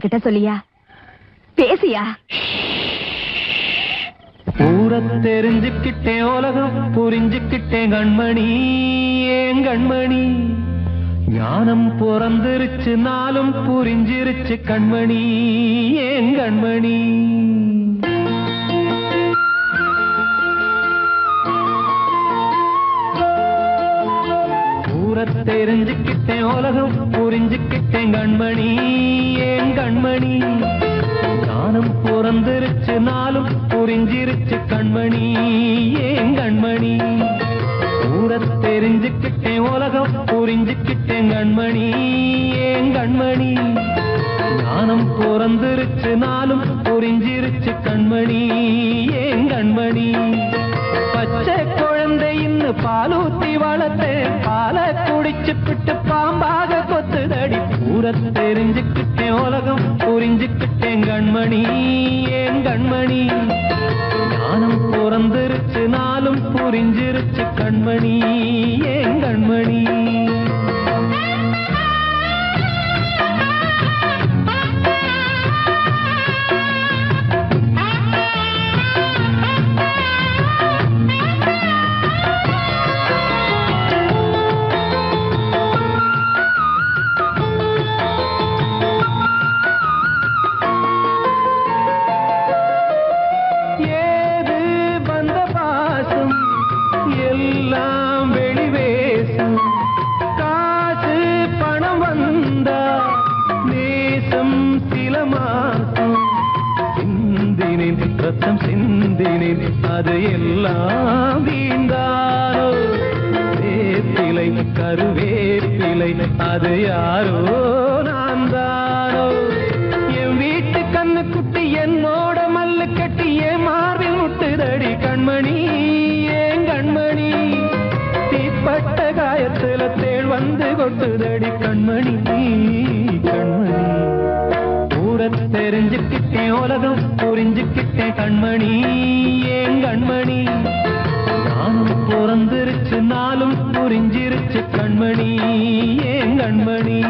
என்கிட்ட சொல்லியா? பேசியா? ஊரை தெரிஞ்சுக்கிட்டேன், உலகம் புரிஞ்சுக்கிட்டேன் கண்மணி, ஏன் கண்மணி. ஞானம் பிறந்திருச்சு, நாளும் புரிஞ்சிருச்சு கண்மணி, ஏன் கண்மணி. ஊரை தெரிஞ்சுக்கிட்டேன், உலகம் புரிஞ்சுக்கிட்டேன் கண்மணி, ஏன் கண்மணி. ஞானம் பிறந்திருச்சு, நாளும் புரிஞ்சிருச்சு கண்மணி, ஏன் கண்மணி. ஊரை தெரிஞ்சுக்கிட்டேன், உலகம் புரிஞ்சுக்கிட்டேன் கண்மணி, ஏன் கண்மணி. ஞானம் பிறந்திருச்சு, நாளும் புரிஞ்சிருச்சு கண்மணி, ஏன் கண்மணி. பச்சை குழந்தை இன்னும் பாலூத்தி வளர்த்தேன், பாலை குடிச்சுப்பிட்டு பாம்பாக கொத்துதடி. ஊரை தெரிஞ்சுக்கிட்டேன், உலகம் புரிஞ்சுக்கிட்டேன் கண்மணி, ஏன் கண்மணி. ஞானம் பிறந்திருச்சு, நாளும் புரிஞ்சிருச்சு கண்மணி, ஏன் கண்மணி. ரத்தம் சிந்தினேன், அது எல்லாம் வீந்தாரோ. வேப்பிலை கருவேப்பிலை, அது யாரோ நான் தானோ. என் வீட்டு கண்ணு குட்டி என்னோட மல்லு கட்டி என் மார்பில் முட்டுதடி கண்மணி, ஏன் கண்மணி. தீப்பட்ட காயத்துல தேள் வந்து கொட்டுதடி கண்மணி, கண்மணி. ஊரை தெரிஞ்சுக்கிட்டேன், உலகம் புரிஞ்சுக்கிட்டேன் கண்மணி, ஏன் கண்மணி. ஞானம் பிறந்திருச்சு, நாளும் புரிஞ்சிருச்சு கண்மணி, ஏன் கண்மணி.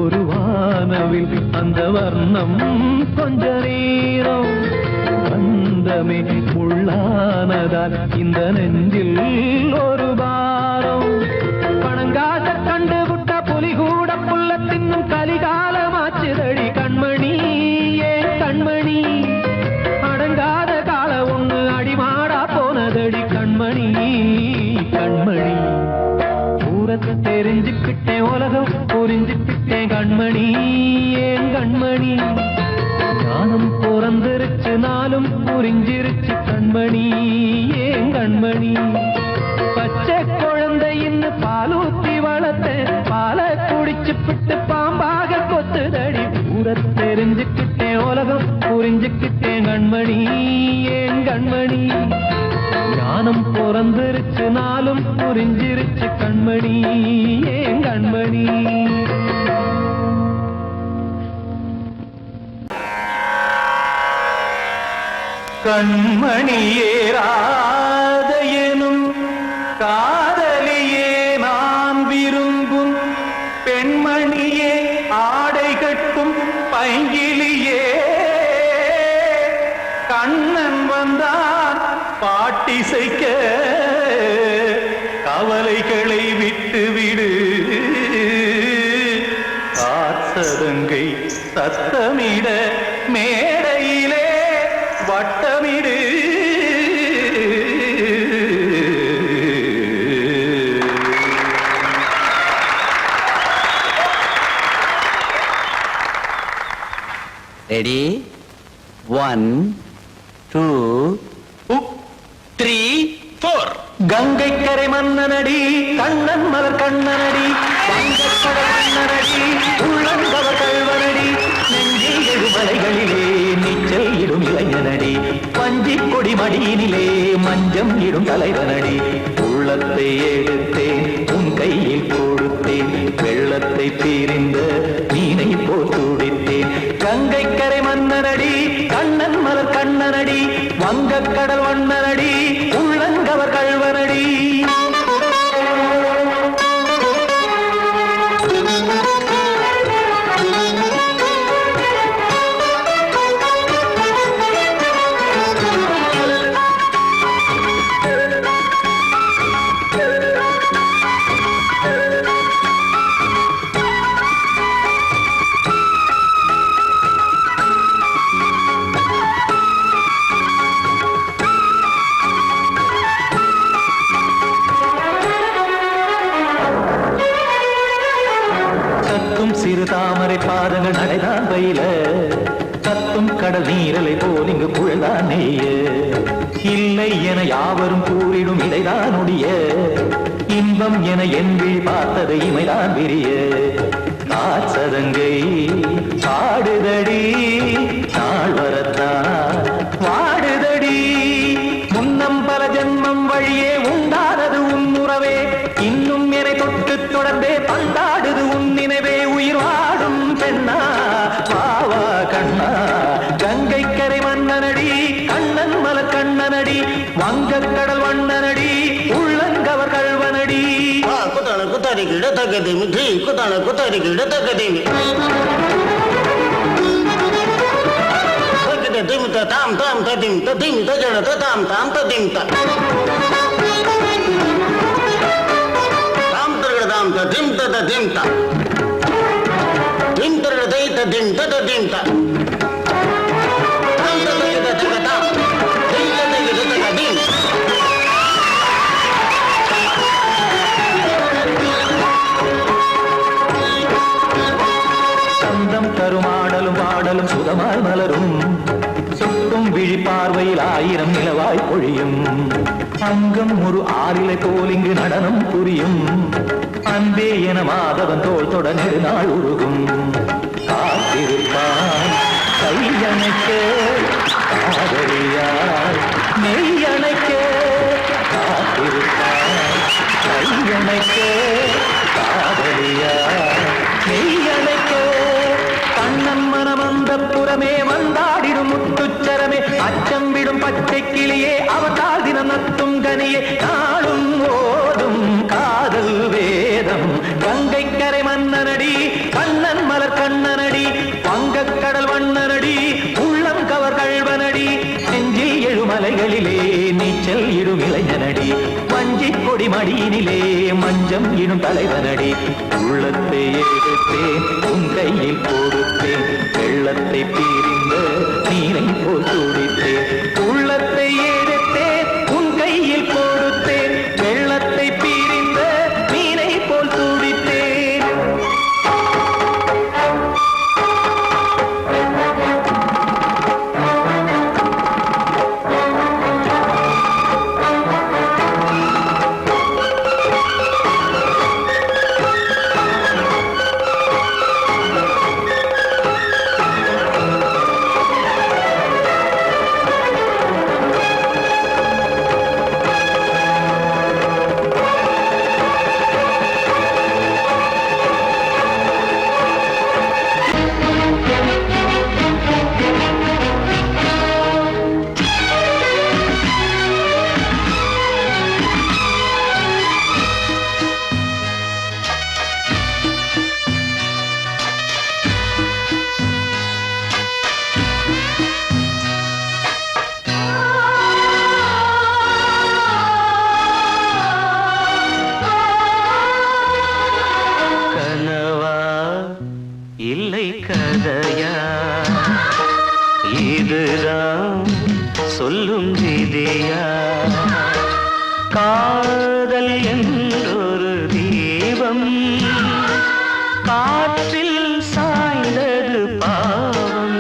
ஒரு வானவில் அந்த வர்ணம் கொஞ்ச நேரம் வந்தமே உள்ளானதால் இந்த நெஞ்சில் ஒரு பாரம். பணங்காச கண்டு விட்ட புலி கூட புல்ல தின்னும் கலிகாலமாச்சுதடி கண்மணி, ஏன் கண்மணி. அடங்காத கால ஒண்ணு அடிமாடா போனதடி கண்மணி, கண்மணி. ஊரை தெரிஞ்சுக்கிட்டேன், உலகம் புரிஞ்சுக்கிட்டேன் கண்மணி, ஏன் கண்மணி. ஞானம் பிறந்திருச்சு, நாளும் புரிஞ்சிருச்சு கண்மணி, ஏன் கண்மணி. பச்சை குழந்தை இன்னும் பாலூத்தி வளர்த்தேன், பாலை குடிச்சுப்பிட்டு பாம்பாக கொத்துதடி. ஊரை தெரிஞ்சுக்கிட்டேன், உலகம் புரிஞ்சுக்கிட்டேன் கண்மணி, ஏன் கண்மணி. ஞானம் பிறந்திருச்சு, நாளும் புரிஞ்சிருச்சு கண்மணி, ஏன் கண்மணி. கண்மணியே ராதையனும் காதலியே நான் விரும்பும் பெண்மணியே ஆடை கட்டும் பைங்கிலியே. கண்ணன் வந்தான் பாட்டிசைக்க கவலைகளை விட்டுவிடு. காத்ததங்கை சத்தமிட மேடையிலே வட்டமிடு. ரெடி? 1 2 3 4. கங்கை கரை மன்னனடி கண்ணன் மலர் கண்ணனடி வங்கக்கடல் மன்னனடி உள்ளங்கவர் கல்வனடி நெஞ்சில் எழுமலைகளிலே நீச்சல் இடும் இளைஞனடி பஞ்சி கொடி மடியினிலே மஞ்சம் இடும் தலைவனடி உள்ளத்தை எடுத்தேன் உன் கையில் கொடுத்தேன் வெள்ளத்தை தீரிந்த மீனை போல் துடித்தேன் கங்கை கரை மன்னனடி கண்ணன் மலர் கண்ணனடி வங்கக்கடல் வண்ணனடி உள்ளங்கவர் கல்வனடி சிறு தாமரை பாதங்கள் நடைதான் பயில கத்தும் கடல் நீரலை போல் இங்கு புழல்தான் நெய்ய இல்லை என யாவரும் கூறிடும் இடைதான் ஒடிய இன்பம் என என் விழி பார்த்தது இமைதான் விரிய காற்சதங்கை பாடுதடி நாள் வரத்தான் வாடுதடி முன்னம் பல ஜென்மம் வழியே உண்டானது உன் உறவே இன்னும் என்னை தொட்டு தொடர்ந்தே பந்தாடுது உன் நினைவே உயிர் வாடும் பெண்ணா வாவா கண்ணா கங்கை கரை மன்னனடி கண்ணன் மலர் கண்ணனடி வங்கக்கடல் வண்ணனடி உள்ளங்கவர் கல்வனடி குத்தான குத்தாரி கிட தகதேமி தி குத்தான குத்தாரி கிட தகதேமி தகதே திம் தாம் தாம் ததிம் ததிம் தஜட தாம் தாம் ததிம் தாம் தாம் ததிம் ததிம் தாம் திம் தரதை ததிம் ததிம் தாம் தாம் ததிம் ததிம் தாம் திம் ததிம் ததிம் சந்தம் தருமாடலும் பாடலும் சுகமாய் மலரும் சுட்டும் விழி பார்வையில் ஆயிரம் நிலவாய் பொழியும் அங்கம் ஒரு ஆறிலை போல் இங்கு நடனம் புரியும் அன்பே என மாதவன் தோல் தொட நெடுநாள் உருகும் காத்திருப்பான் கையணைக்க காதலியார் மெய்யணைக்க காத்திருப்பான் கையணைக்க காதலியார் மெய்யணைக்க கண்ணன் மனமந்த புறமே வந்தாடிடும் முத்துச்சரமே அச்சம் விடும் பச்சை கிளியே அவதால் தினம் நத்தும் கனியே நாளும் ஓடும் காதல் வேதம் கங்கை கரை மன்னனடி கண்ணன் மலர் கண்ணனடி வங்கக்கடல் வண்ணனடி உள்ளம் கவர் கல்வனடி நெஞ்சில் எழுமலைகளிலே நீச்சல் இடும் இளைஞனடி வஞ்சி கொடி மடியினிலே மஞ்சம் இடும் தலைவனடி உள்ளத்தை எடுத்தேன் உன் கையில் கொடுத்தேன் வெள்ளத்தை பீரிந்த நீரை போல் துடித்தேன் உள்ளத்தை எடுத்தேன் உன் கையில் கொடுத்தேன் வெள்ளத்தை பீரிந்த நீரை போல் துடித்தேன் கதையா இதுதான் சொல்லும் விதியா காதல் என்றொரு தீபம் காற்றில் சாய்ந்தது பாவம்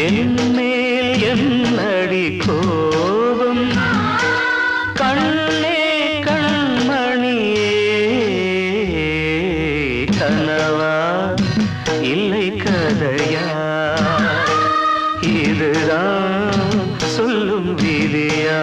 என் மேல் என்னடி கோபம் கண் இதுதான் சொல்லும் விதியா?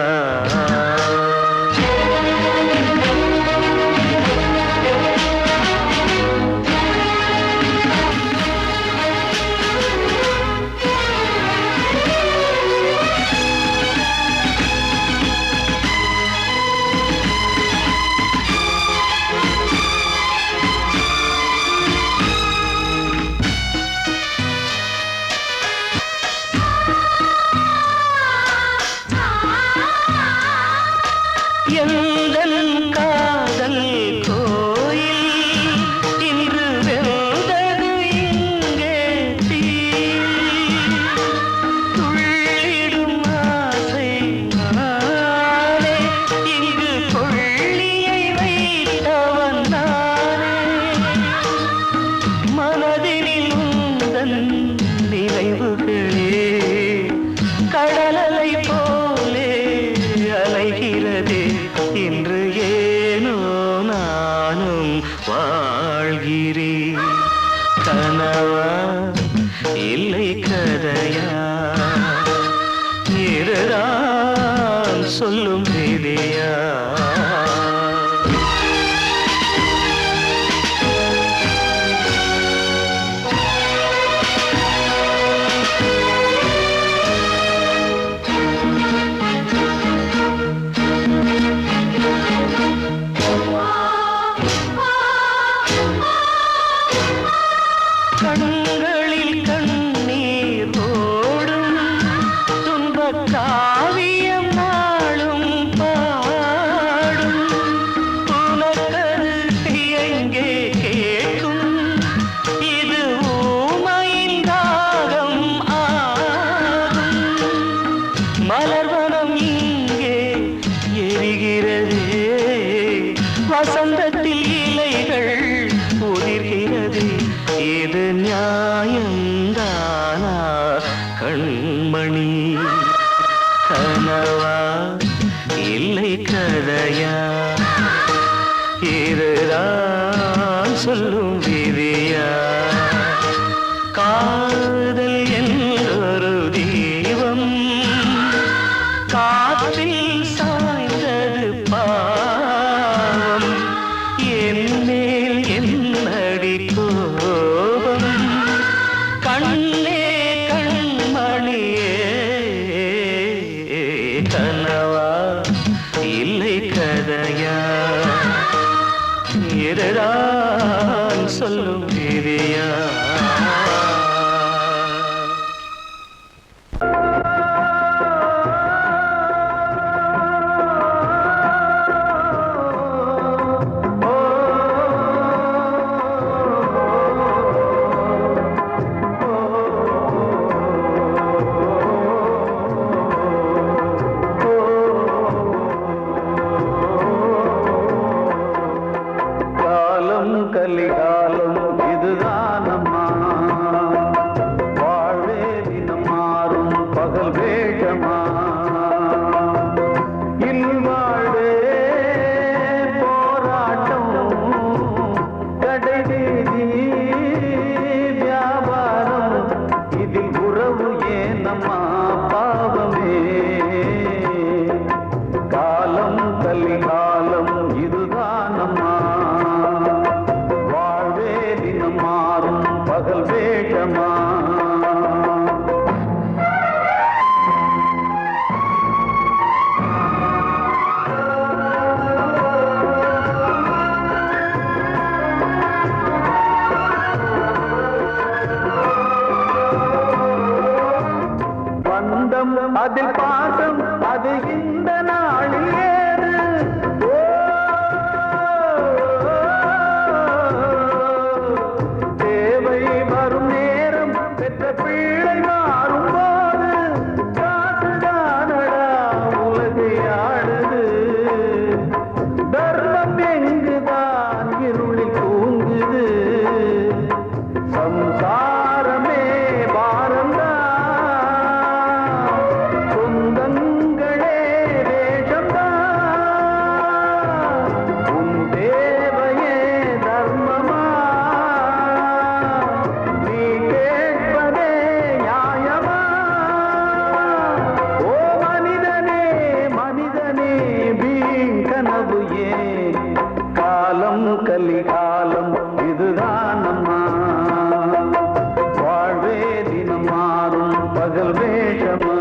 அதில் பாசம் அது இந்த நாளில் ஏறு. தேவை வரும் நேரம் பெற்ற பிள்ளை மாறும் போது காசுதானடா உலகை ஆடுது. தர்மம் எங்குதான் இருளில் தூங்குது. சம்சாரமே பாரந்தா சொந்தங்களே காதல் வேஷமா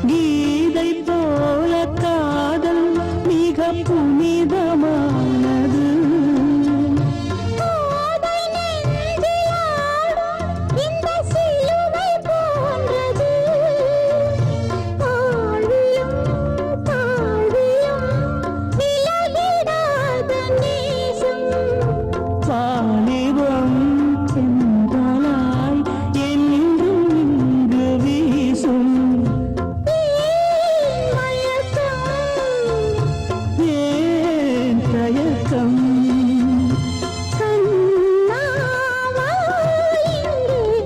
கீதை போல காதல் மிக புனிதமானது இந்த சிலுவை போன்றது ஆழியும் தாழியும் விலகிடாத நேசம் வாலிபம் சென்றலாய் என்றும் இங்கு வீசும்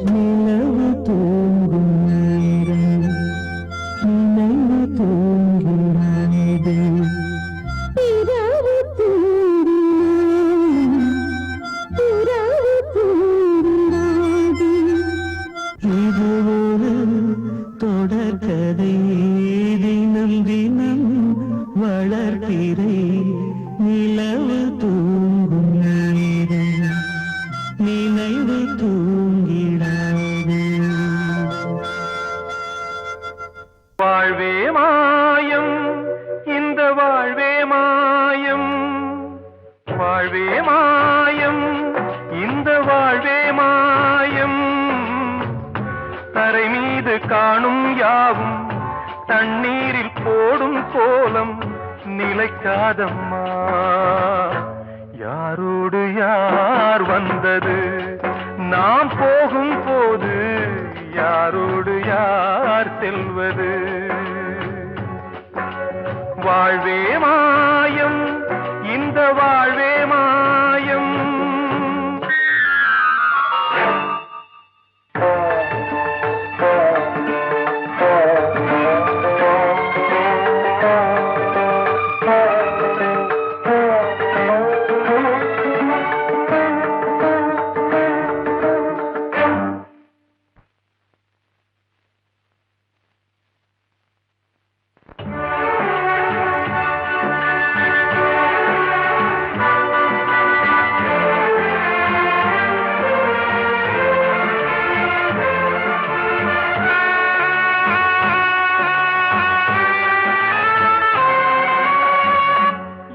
நிலவு தூங்கும் நேரம் நினைவு தூங்கிறது இரவு தூங்கிறது இது ஒரு தொடர்கதை தினம் தினம் வளர்கிறே நிலவு தூங்கும் நேரம் நினைவு தூங்கிடாது வாழ்வே மாயம் இந்த வாழ்வே மாயம் வாழ்வே மாயம் இந்த வாழ்வே மாயம் தரை மீது காணும் யாவும் தண்ணீரில் போடும் கோலம் நிலைக்காதம்மா யாரோடு யார் வந்தது நாம் போகும் போது யாரோடு யார் செல்வது வாழ்வே மாயம் இந்த வாழ்வே மாயம்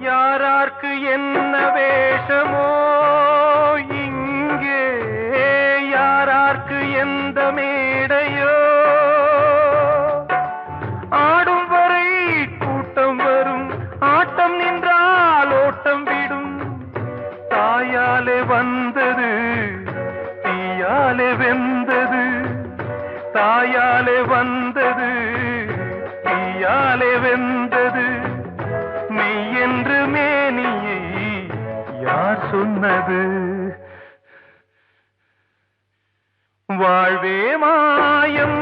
யாரார்க்கு என்ன வேஷமோ இங்கே யாரார்க்கு எந்த மேடையோ ஆடும் வரை கூட்டம் வரும் ஆட்டம் நின்றால் ஓட்டம் விடும் தாயாலே வந்தது தீயாலே வெந்தது தாயாலே வந்தது தீயாலே வெந்தது மெய் என்று மேனியை யார் சொன்னது வாழ்வே மாயம்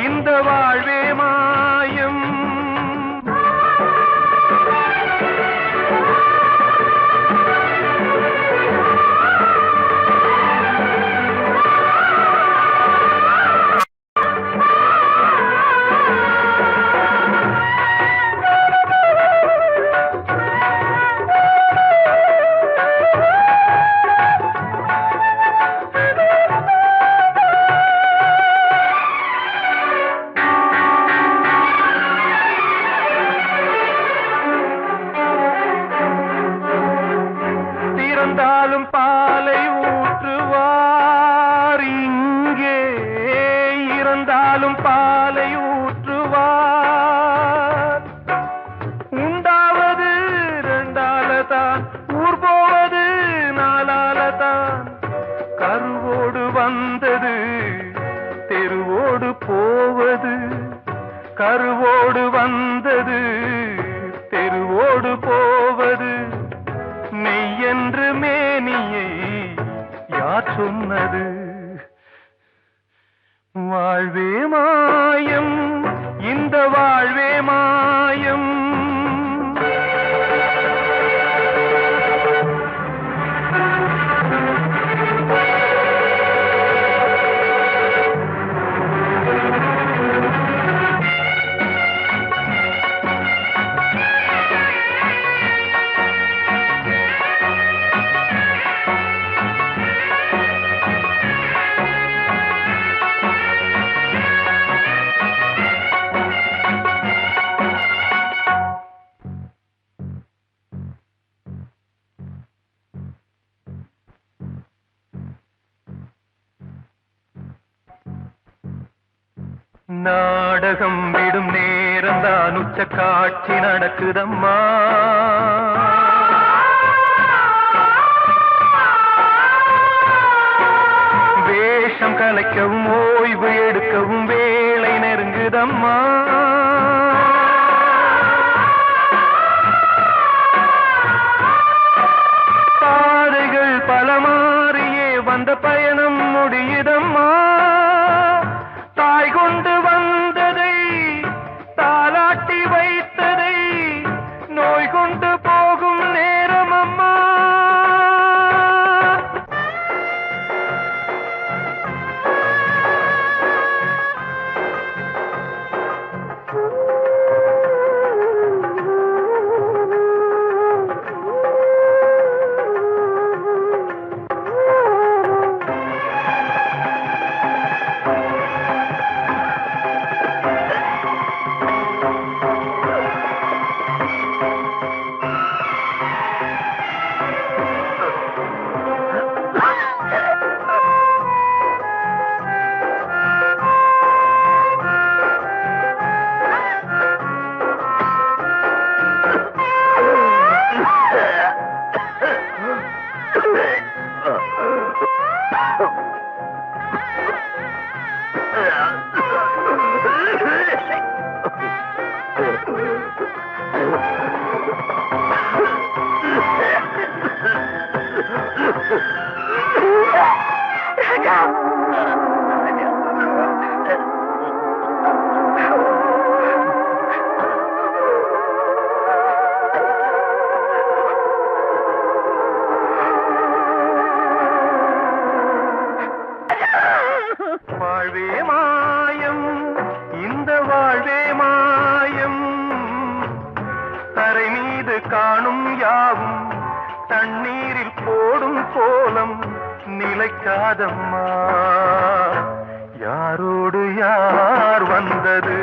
இந்த வாழ்வே மாயம் வந்தாலும் பாலை ஊற்றுவார். உண்டாவது ரெண்டால தான், ஊர் போவது நாளால தான். கருவோடு வந்தது தெருவோடு போவது, கருவோடு வந்தது தெருவோடு போவது. மெய்யென்று மேனியை யார் சொன்னது? வாழ்வே மாயம், இந்த வாழ்வே மாயம். நாடகம் விடும் நேரம்தான் உச்ச காட்சி நடக்குதம்மா. வேஷம் கலைக்கவும் ஓய்வு எடுக்கவும் வேளை நெருங்குதம்மா. பாதைகள் பல மாறியே வந்த பயணம் முடியுதம்மா. தாய் கொண்டு வந்ததை தாலாட்டி வைத்ததை நோய் கொண்டு போகும் நேரம் அம்மா. வாழ்வே மாயம், இந்த வாழ்வே மாயம். தரை மீது காணும் யாவும் தண்ணீரில் போடும் கோலம் நிலைக்காதம்மா. யாரோடு யார் வந்தது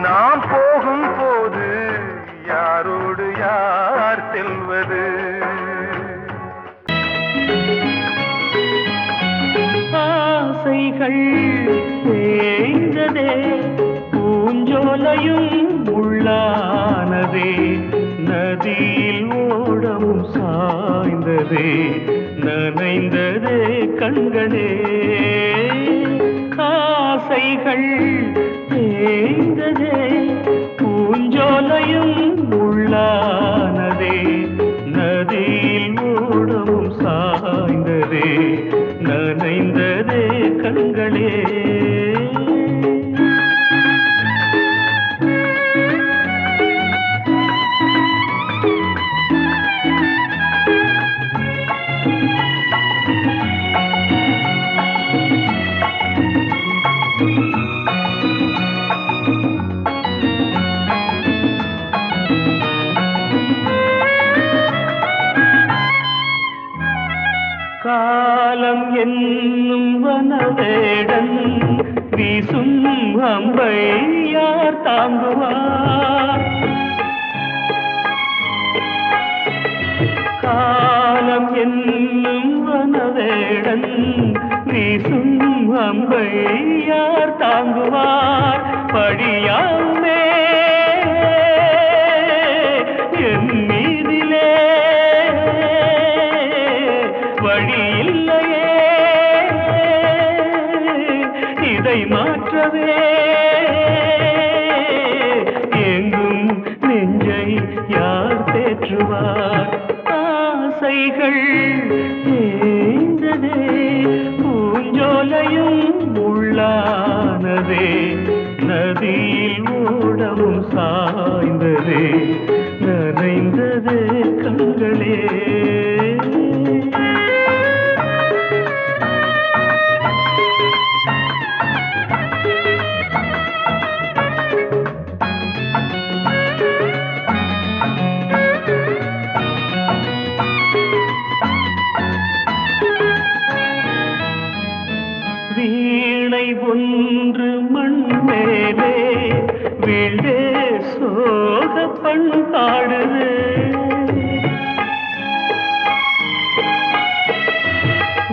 நாம் போகும் போது, யாரோடு யார் செல்வது? ஆசைகள் தேய்ந்ததே, பூஞ்சோலையும் உள்ளானதே, நதியில் ஓடவும் சாய்ந்ததே, நனைந்ததே கண்களே. ஆசைகள் தேய்ந்ததே, பூஞ்சோலையும் உள்ளானதே, நதியில் ஓடவும் சாய்ந்ததே, நனைந்ததே கண்களே. காலம் என்னும் வனவேடன் வீசும் அம்பை யார் தாங்குவார்? காலம் என்னும் வன வனவேடன் வீசும் அம்பை யார் தாங்குவார் படியாமே என் மீதிலே வழியில்லையே இதை மாற்றவே எங்கும் நெஞ்சை யார் தேற்றுவார் ஆசைகள் தேய்ந்ததே பூஞ்சோலையும் உள்ளானதே நதியில் ஓடவும் சாய்ந்ததே நனைந்ததே கண்களே வீணை ஒன்று மண் மேலே வீழ்ந்தே சோக பண்பாடுது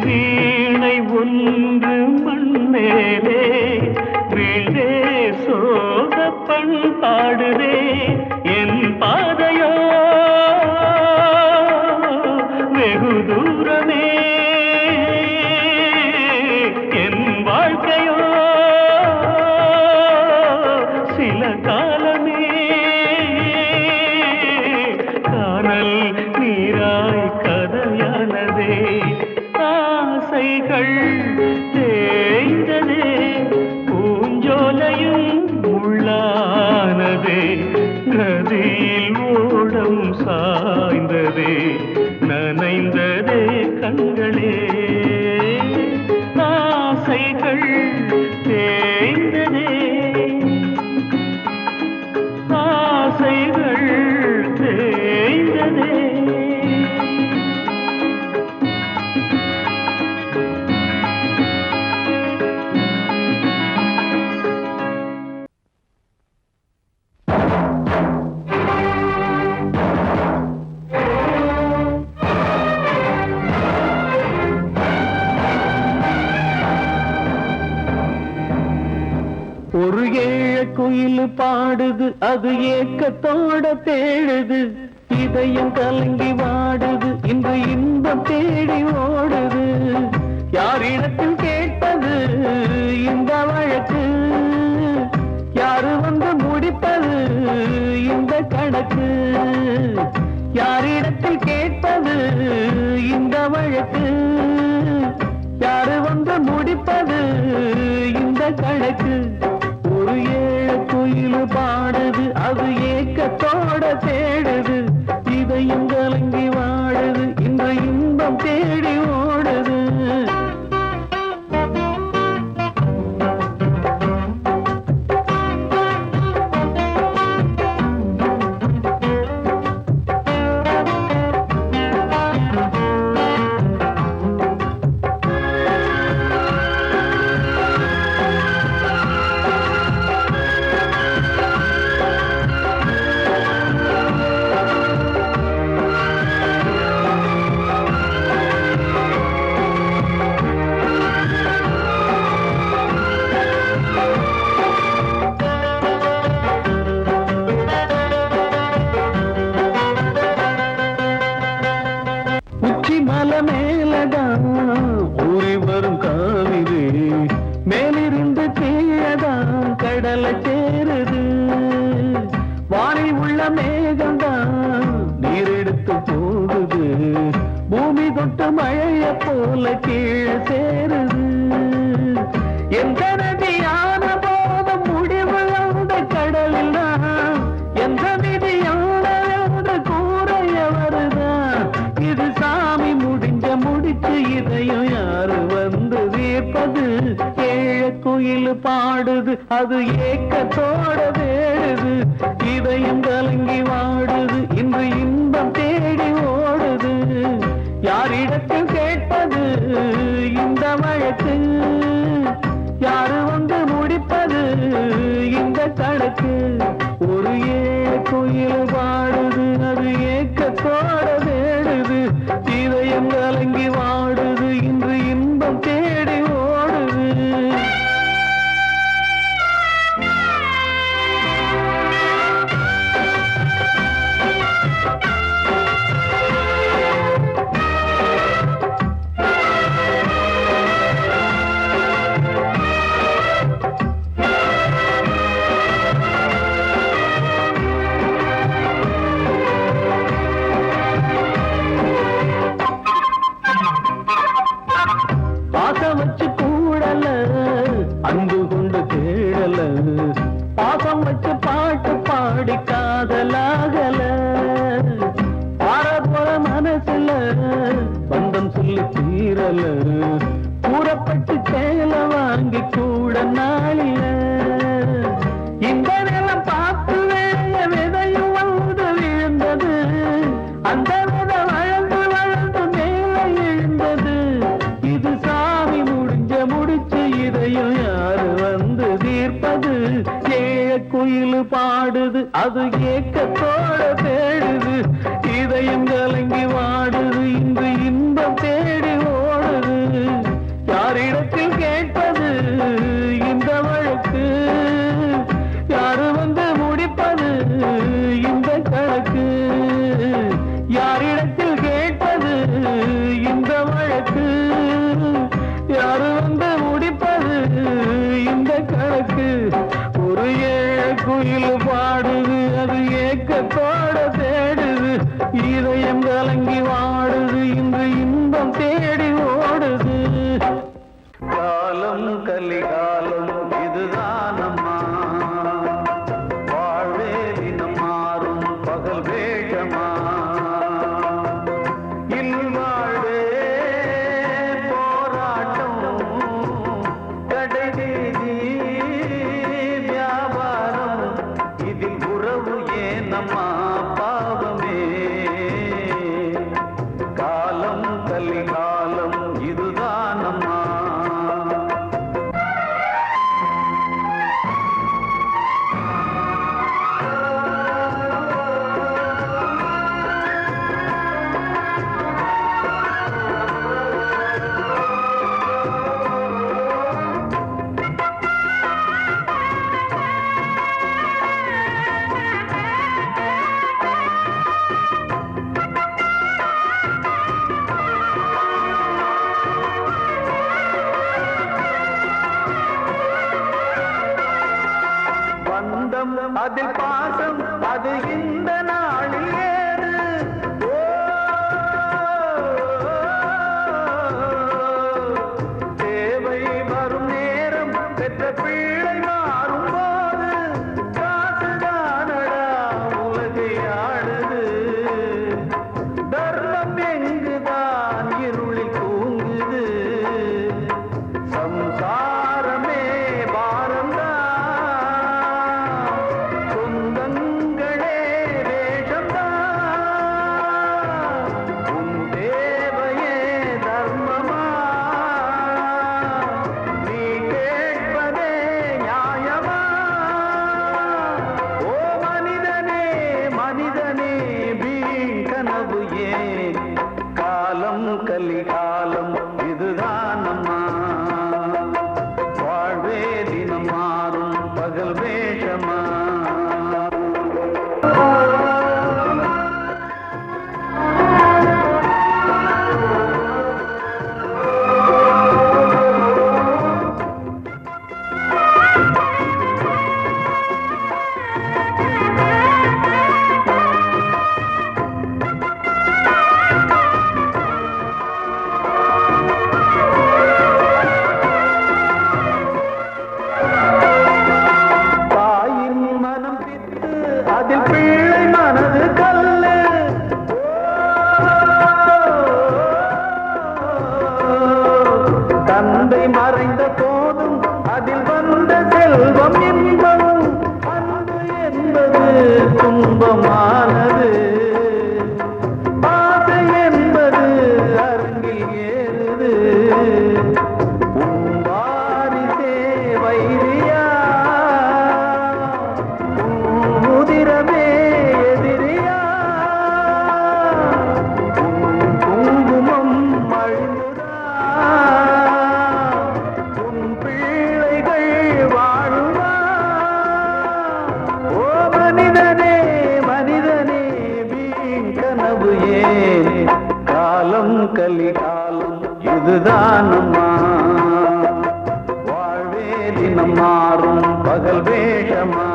வீணை ஒன்று மண் மேலே வீழ்ந்தே சோக பண்பாடுதே என் பாதையோ வெகு தூரமே என் வாழ்க்கையோ சில காலமே காணல் நீராய் கதையானதே ஆசைகள் தேய்ந்ததே பூஞ்சோலையும் உள்ளானதே நதியில் ஓடம் சாய்ந்ததே நனைந்ததே கண்களே ஆசைகள் தேய்ந்ததே ஆசைகள் தேய்ந்ததே ஒரு ஏழ குயில் பாடுது அது ஏக்கத்தோட தேடுது இதயம் கலங்கி வாடுது இன்று இன்பம் தேடி ஓடுது யாரிடத்தில் கேட்டது இந்த வழக்கு யாரு வந்து முடிப்பது இந்த கணக்கு யாரிடத்தில் கேட்பது இந்த வழக்கு யாரு வந்து முடிப்பது இந்த கணக்கு ஒரு ஏழ குயில் பாடுது அது ஏக்கத்தோட தேடுது இதயம் கலங்கி வாடுது இந்த இன்பம் தேடி ஓடுது மலை மேலதான் ஊறி வரும் காவிரி மேலிருந்து கீழதான் கடலை சேருது வானில் உள்ள மேகம்தான் நீரெடுத்து போகுது பூமி தொட்டு மழைய போல கீழே சேருது எந்த நதியான போதும் முடிவு அந்த கடலில் தான் எந்த விதியான கூறைய வருதான் இது சாமி முடிச்சு இதையும் யாரு வந்து தீர்ப்பது ஏழ குயில் பாடுது அது ஏக்கத்தோட வேடுது இதயம் கலங்கி வாடுது இன்று இன்பம் தேடி ஓடுது யாரிடத்தில் கேட்பது இந்த வழக்கு யாரு வந்து முடிப்பது இந்த கணக்கு ஒரு ஏழ குயில் பாடுது அது ஏக்கத்தோட வேடுது இதயம் கலங்கி வாடுது பாசம் வச்சு பாட்டு பாடி காதலாகல பாரபுற மனசுல பந்தம் சொல்லி தீரல கூறப்பட்டு சேல வாங்கி கூட நாளில இந்த நிலம் பார்த்து வேய விதையும் வந்து விழுந்தது அந்த விதை வளர்ந்து வளர்ந்து மேலே எழுந்தது இது சாமி முடிச்சு இதையும் யாரு வந்து தீர்ப்பது ஏழ குயில் பாடுது அது ஏக்கத்தோட தேடுது இதயம் கலங்கி வாடுது இன்று இன்பம் தேடி ஓடுது யாரிடத்தில் கேட்பது இந்த வழக்கு யாரு வந்து முடிப்பது இந்த கணக்கு யாரிடத்தில் கேட்பது இந்த வழக்கு யாரு வந்து முடிப்பது இந்த கணக்கு ஒரு ஏழ குயில் பாடுது அது ஏக்கத்தோட தேடுது இதயம் கலங்கி வாடுது இன்று இன்பம் தேடி ஓடுது காலம் கலிகாலம் இதுதானம்மா வாழ்வே தினம் மாறும் பகல் வேஷமா இல்வாழ்வே போராட்டம் கடைதீதி வியாபாரம் இதில் உறவு ஏனம்மா பாவமே காலம் கலிகாலம் இதுதானம்மா பந்தம் அதில் பாசம் அது இந்த நாளில் ஏது தேவை வரும் நேரம் பெற்ற பிள்ளை மாறும் போது காசுதானடா உலகை ஆடுது தர்மம் எங்குதான் இருளில் தூங்குது சம்சாரமே பாரம்தான் சொந்தங்களே வேஷம்தான் உன் தேவையே தர்மமா நீ கேட்பதே நியாயமா ஓ மனிதனே மனிதனே வீண் கனவு ஏன் காலம் கலிகாலம் இதுதானம்மா வாழ்வே தினம் மாறும் பகல் வேஷமா தாயின் மனம் பித்து அதில் பிள்ளை மனது கல்லு தந்தை மறைந்த போதும் அதில் வந்த செல்வம் இன்பம் அன்பு என்பது துன்பமானது ஆசை என்பது அரங்கில் ஏறுது உன் வாரிசே வைரியா உன் உதிரமே எதிரியா உன் குங்குமம் அழிந்துதா உன் பிள்ளைகள் வாழுமா ஓ மனிதனே மனிதனே வீண் கனவு ஏன் காலம் கலிகாலம் இதுதானம்மா வாழ்வே தினம் மாறும் பகல் வேஷமா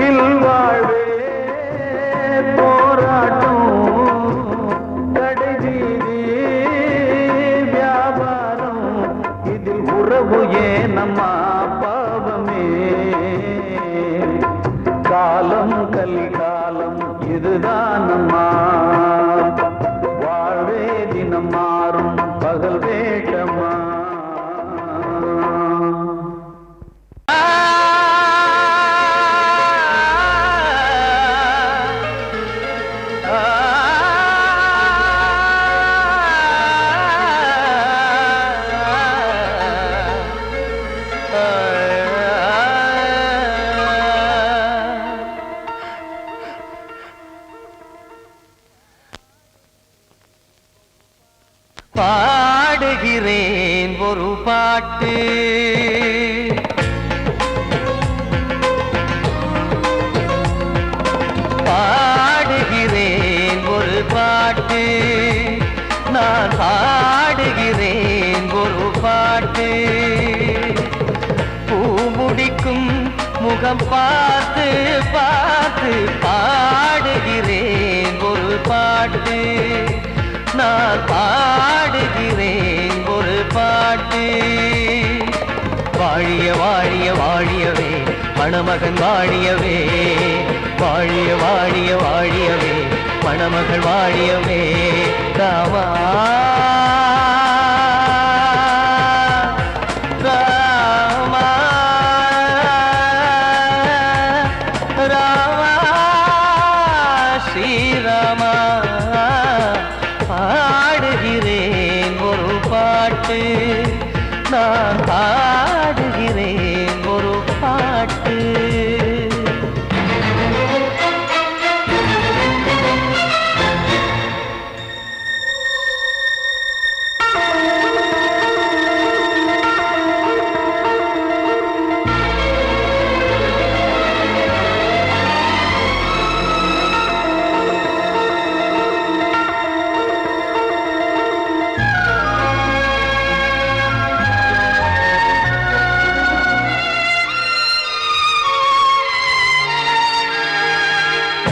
இல்வாழ்வே போராட்டம் கடைதீதி வியாபாரம் இதில் உறவு ஏனம்மா பாட்டு பாடுகிறேன் ஒரு பாட்டு நான் பாடுகிறேன் ஒரு பாட்டு பூ முடிக்கும் முகம் பார்த்து பார்த்து பாடுகிறேன் ஒரு பாட்டு நான் பாடுகிறேன் ஒரு பாட்டு வாழிய வாழிய வாழியவே மணமகன் வாழியவே வாழிய வாழிய வாழியவே மணமகள் வாழியவே ராமா ராமா ராமா ஸ்ரீராமா பாடுகிறேன் ஒரு பாட்டு நான் பாடுகிறேன் ஒரு பாட்டு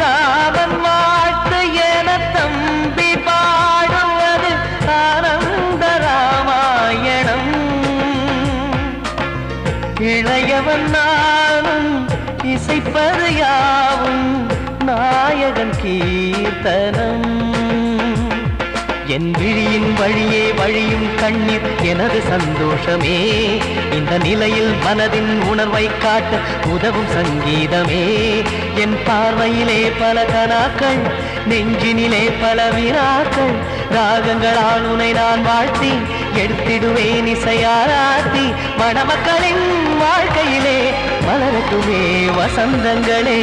ராமன் வாழ்த்து என தம்பி பாடுவது ஆனந்த ராமாயணம் இளையவன் நானும் இசைப்பது யாவும் நாயகன் கீர்த்தனம் என் விழியின் வழியே வழியும் கண்ணீர் எனது சந்தோஷமே இந்த நிலையில் மனதின் உணர்வை காட்ட உதவும் சங்கீதமே என் பார்வையிலே பல கனாக்கள் நெஞ்சினிலே பல வினாக்கள் ராகங்களால் உனை நான் வாழ்த்தி எடுத்திடுவேன் இசையாராத்தி மணமக்களின் வாழ்க்கையிலே மலரட்டுமே வசந்தங்களே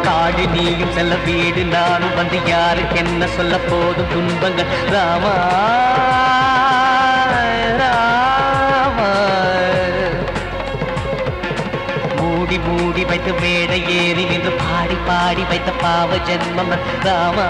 காடு நீயும் செல்ல வீடு நானும் வந்து யாருக்கு என்ன சொல்ல போதும் துன்பங்கள் ராமா ராமா மூடி மூடி வைத்து மேடை ஏறி நின்று பாடி பாடி வைத்த பாவ ஜென்மம் ராமா